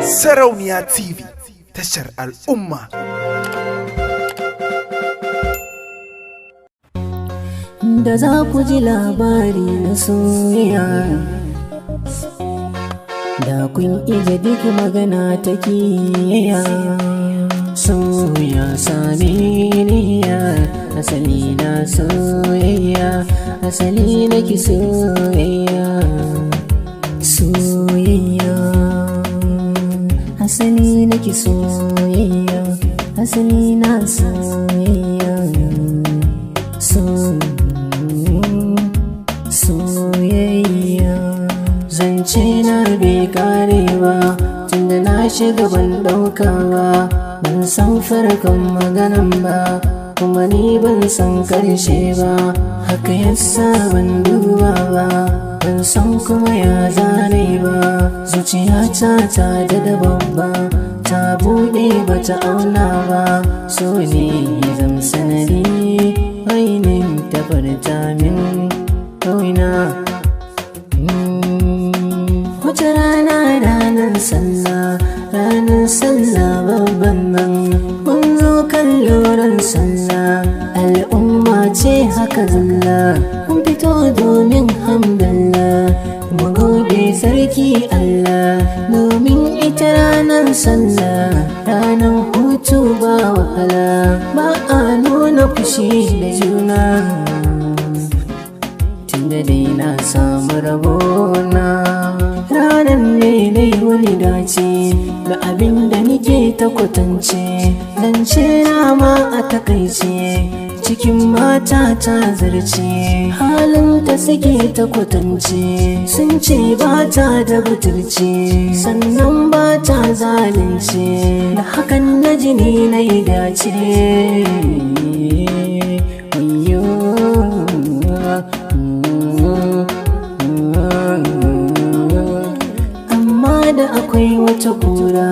Sarauniya TV, tashar al'umma. Da za ku ji labari na soyayya, da kun ije duk magana ta kiyaya. Soya same ni ya asali na soyayya, asali na ki soyayya. Soyayya asali na ki soyayya, asali na soyayya. Soyayya zance na bai kare ba, tunda na shiga ban ɗauka ba. Ban san farkon maganan ba, kuma ni ban san karshe ba. Haka yasa ban duba ba, ban san kuma ya zane ba. Zuciyata ta da babba, ta buɗe bata auna ba. So ne zan sanadi ainin tafarta min kauna. Wata rana ranar sallah babban nan, mun zo kalloran sallah. Al'umma ce haka zalla, mun fito domin hamdallah. Mu gode sarki Allah, domin ita ranar sallah ranar hutu ba wahala, ba a nuna fushi da juna. Tunda dai na samu rabona, ranar ne dai wani dace da abin da nike ta kwatance. Zance na ma a takaice, cikin mata ta zarce. Halin ta suke ta kwatance, sun ce ba ta da butulce, sannan ba ta zalunce. Da hakan na jini na yi dace. Da akwai wata kura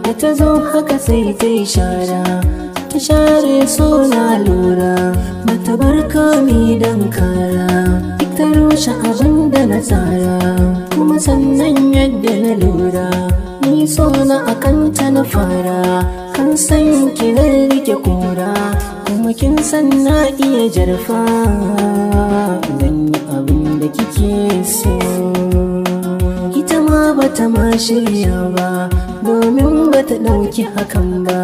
da ta zo haka sai ta yi shara, ta share so na lura, bata bar kami don kara. Duk ta rushe abin da na tsara, kuma sannan yadda na lura, ni so na akan ta na fara. Kan san ki na rike kura, kuma kin san na iya jarfa. Zan yi abin da kike so, bata ma shirya ba, domin bata ɗauki hakan ba.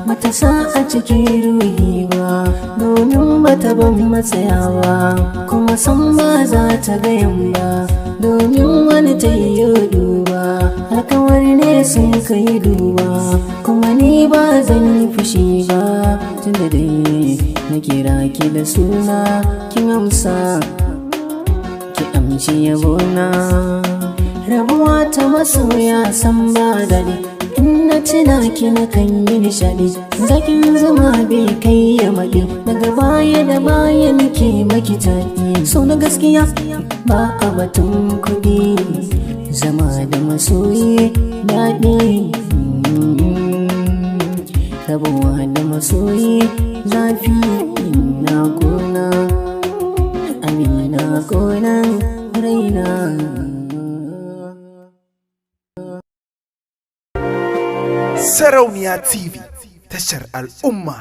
Bata sa a cikin ruhi ba, domin bata ban matsayawa. Kuma san ba za ta gayan ba, domin wani ta yi duba. Alkawar ne sun kai duba, kuma ni ba zan yi fushi ba. Tunda dai na kira ki da suna, kin amsa ki amshi yabona. Rabuwa ta masoya san ba dare, in na tuna ki na kan yi nishaɗi. Zakin zama bai kai ya maɗi, daga baya da baya nake maki taɗi. So na gaskiya ba a batun kuɗi, zama da masoyi daɗi. Rabuwa da masoyi zafi, na gona amina gonan raina. Sarauniya TV, tashar al'umma.